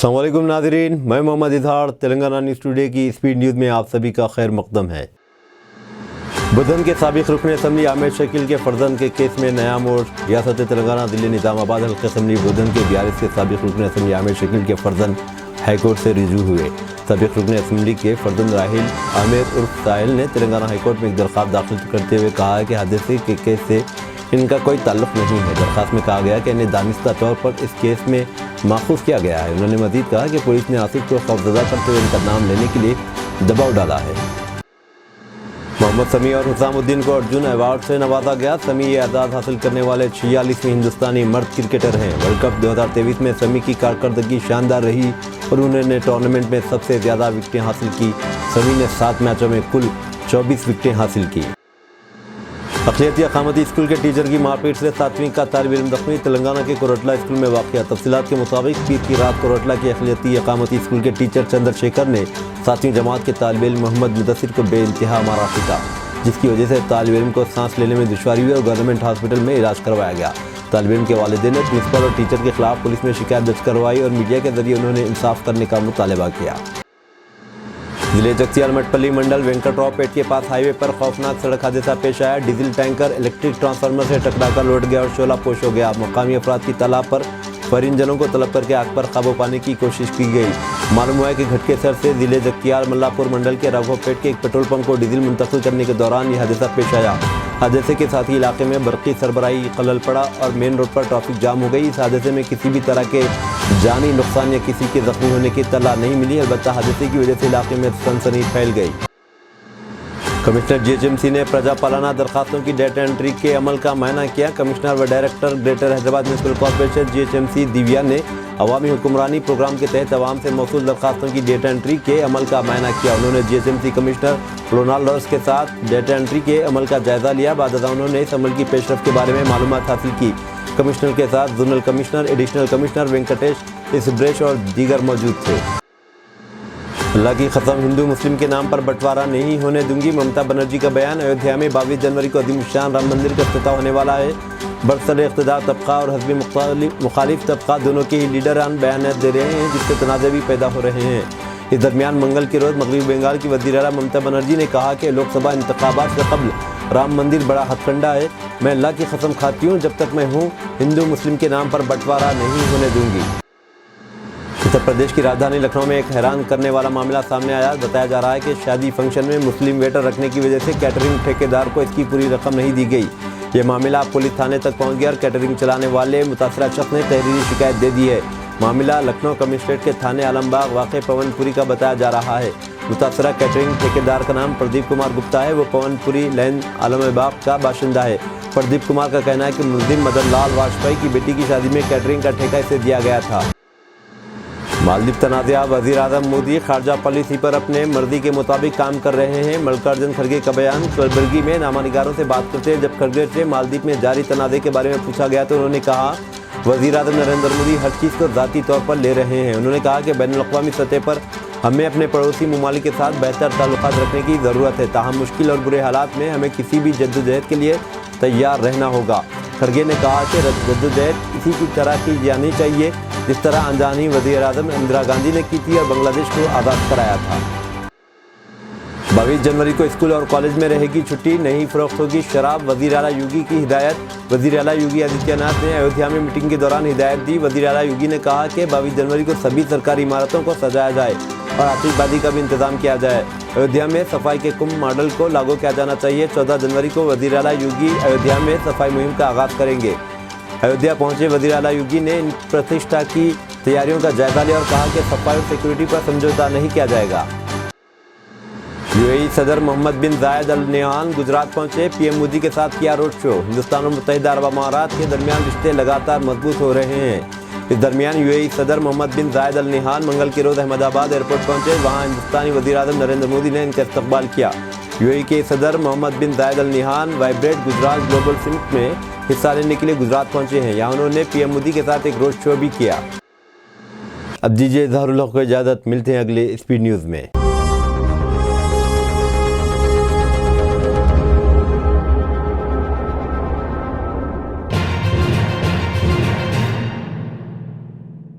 अस्सलाम वालेकुम नाज़रीन, मैं मोहम्मद इजहार तेलंगाना न्यूज़ टुडे की स्पीड न्यूज़ में आप सभी का खैर मकदम है। बुधन के साबिक़ रुकन असम्बली आमिर शकील के फर्जंद के केस में नया मोड़। रियासत तेलंगाना दिल्ली निज़ामाबाद हल्के असम्बली बुधन के 42 के साबिक़ रुकन असम्बली आमिर शकील के फर्जंद हाईकोर्ट से रिजू हुए। साबिक़ रुकन असम्बली के फर्जंद राहिल आमिर उर्फ साहिल ने तेलंगाना हाईकोर्ट में एक दरख्वास्त दाखिल करते हुए कहा है कि हादसे के केस से इनका कोई ताल्लुक़ नहीं है। दरख्वास्त में कहा गया कि इन्हें दानिस्ता तौर पर इस केस में माखूज़ किया गया है। उन्होंने मज़ीद कहा कि पुलिस ने आसिफ को खौफजदा करते हुए इनका नाम लेने के लिए दबाव डाला है। मोहम्मद समी और हुसामुद्दीन को अर्जुन अवार्ड से नवाजा गया। समी ये एजाज़ हासिल करने वाले 46वें हिंदुस्तानी मर्द क्रिकेटर हैं। वर्ल्ड कप 2023 में समी की कारकर्दगी शानदार रही और उन्होंने टूर्नामेंट में सबसे ज़्यादा विकेटें हासिल की। समी ने 7 मैचों में कुल 24 विकेटें हासिल की। अक़लियती अक़ामती स्कूल के टीचर की मारपीट से 7वीं का तालिब इल्म ज़ख्मी। तेलंगाना के कोरटला स्कूल में वाक़या। तफसीलात के मुताबिक पीर की रात कोरटला के अक़लियती अक़ामती स्कूल के टीचर चंद्रशेखर ने 7वीं जमात के तालिब इल्म मोहम्मद मुदस्सिर को बेइंतहा मारा पीटा, जिसकी वजह से तालिब इल्म को सांस लेने में दुश्वारी हुई और गवर्नमेंट हॉस्पिटल में इलाज करवाया गया। तालिब इल्म के वालिदैन ने प्रिंसिपल और टीचर के खिलाफ पुलिस में शिकायत दर्ज करवाई और मीडिया के जरिए उन्होंने इंसाफ करने का मुतालबा किया। जिले जगतियाल मटपल्ली मंडल वेंकटराव पेट के पास हाईवे पर खौफनाक सड़क हादसा पेश आया। डीजल टैंकर इलेक्ट्रिक ट्रांसफार्मर से टकराकर लौट गया और शोला पोश हो गया। मुकामी अफराद की तलाब पर फायर इंजनों को तलब करके आग पर काबू पाने की कोशिश की गई। मालूम हुआ है कि घटके सर से जिले जगतियाल मल्लापुर मंडल के राघोपेट के एक पेट्रोल पंप को डीजल मुंतकिल करने के दौरान यह हादसा पेश आया। हादसे के साथ ही इलाके में बरक़ी सरबराही खलल पड़ा और मेन रोड पर ट्रैफिक जाम हो गई। इस हादसे में किसी भी तरह के जानी नुकसान या किसी के जख्मी होने की इत्तला नहीं मिली। अलबत्ता हादसे की वजह से इलाके में सनसनी फैल गई। कमिश्नर जीएचएमसी ने प्रजा पालना दरखास्तों की डेटा एंट्री के अमल का मुआयना किया। कमिश्नर व director greater Hyderabad municipal corporation GHMC Divya ने अवामी हुक्मरानी प्रोग्राम के तहत अवाम से मौसूल दरखास्तों की डेटा एंट्री के अमल का मुआयना किया। उन्होंने जीएचएमसी कमिश्नर रोनाल्ड रॉस के साथ डेटा एंट्री के अमल का जायजा लिया। बाद उन्होंने इस अमल की पेशरफ के बारे में मालूमात हासिल की। कमिश्नर के साथ zonal commissioner, additional commissioner Venkatesh इसब्रेश और दीगर मौजूद थे। अल्लाह की कसम, हिंदू मुस्लिम के नाम पर बंटवारा नहीं होने दूंगी। ममता बनर्जी का बयान। अयोध्या में 22 जनवरी को अज़ीमुश्शान राम मंदिर का इफ्तिताह होने वाला है। बरसर इक़्तिदार तबका और हज़ब मुखालिफ तबका दोनों के ही लीडरान बयान दे रहे हैं, जिससे तनाज़े भी पैदा हो रहे हैं। इस दरमियान मंगल के रोज़ मगरबी बंगाल की वज़ीर आला ममता बनर्जी ने कहा कि लोकसभा इंतखाबात से कबल राम मंदिर बड़ा हथकंडा है। मैं अल्लाह की कसम खाती हूँ, जब तक मैं हूँ हिंदू मुस्लिम के नाम पर बंटवारा नहीं होने दूंगी। उत्तर प्रदेश की राजधानी लखनऊ में एक हैरान करने वाला मामला सामने आया। बताया जा रहा है कि शादी फंक्शन में मुस्लिम वेटर रखने की वजह से कैटरिंग ठेकेदार को इसकी पूरी रकम नहीं दी गई। ये मामला पुलिस थाने तक पहुंच गया और कैटरिंग चलाने वाले मुतासरा शख्स ने तहरीरी शिकायत दे दी है। मामला लखनऊ कमिश्नरेट के थाने आलमबाग वाक़ पवनपुरी का बताया जा रहा है। मुतासरा कैटरिंग ठेकेदार का नाम प्रदीप कुमार गुप्ता है। वो पवनपुरी लैन आलमबाग का बाशिंदा है। प्रदीप कुमार का कहना है कि मुलजिम मदन लाल वाजपेयी की बेटी की शादी में कैटरिंग का ठेका इसे दिया गया था। मालदीव तनाज़ा। वज़ीर आज़म मोदी खारजा पॉलिसी पर अपने मर्जी के मुताबिक काम कर रहे हैं। मल्लिकार्जुन खड़गे का बयान। कलबुर्गी में नामानिगारों से बात करते हुए जब खड़गे से मालदीव में जारी तनाज़े के बारे में पूछा गया तो उन्होंने कहा, वज़ीर आज़म नरेंद्र मोदी हर चीज़ को ज़ाती तौर पर ले रहे हैं। उन्होंने कहा कि बैनुल-अक़वामी सतह पर हमें अपने पड़ोसी ममालिक के साथ बेहतर ताल्लुकात रखने की ज़रूरत है। ताहम मुश्किल और बुरे हालात में हमें किसी भी जद्दोजहद के लिए तैयार रहना होगा। खड़गे ने कहा कि जद्दोजहद इसी की तरह की जानी चाहिए जिस तरह अनजानी वज़ीर आज़म इंदिरा गांधी ने की थी और बांग्लादेश को आज़ाद कराया था। 22 जनवरी को स्कूल और कॉलेज में रहेगी छुट्टी, नहीं फरोख्त होगी शराब। वज़ीर आला योगी की हिदायत। वज़ीर आला योगी आदित्यनाथ ने अयोध्या में मीटिंग के दौरान हिदायत दी। वज़ीर आला योगी ने कहा कि 22 जनवरी को सभी सरकारी इमारतों को सजाया जाए और आतिशबाजी का भी इंतजाम किया जाए। अयोध्या में सफाई के कुंभ मॉडल को लागू किया जाना चाहिए। 14 जनवरी को वज़ीर आला योगी अयोध्या में सफाई मुहिम का आगाज़ करेंगे। अयोध्या पहुंचे वज़ीर आला योगी ने इन प्रतिष्ठा की तैयारियों का जायजा लिया और कहा कि सफाई और सिक्योरिटी पर समझौता नहीं किया जाएगा। यूएई सदर Mohammed bin Zayed Al Nahyan Gujarat पहुंचे। पीएम मोदी के साथ किया रोड शो। हिंदुस्तान और मुत्तहिदा अरब अमारात के दरमियान रिश्ते लगातार मजबूत हो रहे हैं। इस दरमियान यूएई सदर Mohammed bin Zayed Al Nahyan मंगल के रोज़ अहमदाबाद एयरपोर्ट पहुंचे। वहां हिंदुस्तानी वज़ीर आज़म नरेंद्र मोदी ने इनका इस्तकबाल किया। यूएई के सदर Mohammed bin Zayed Al Nahyan Vibrant Gujarat Global Summit में हिस्सा लेने के लिए गुजरात पहुंचे हैं। यहाँ उन्होंने पीएम मोदी के साथ एक रोड शो भी किया। अब दीजिए इजहारुल हक को इजाज़त। मिलते हैं अगले स्पीड न्यूज़ में।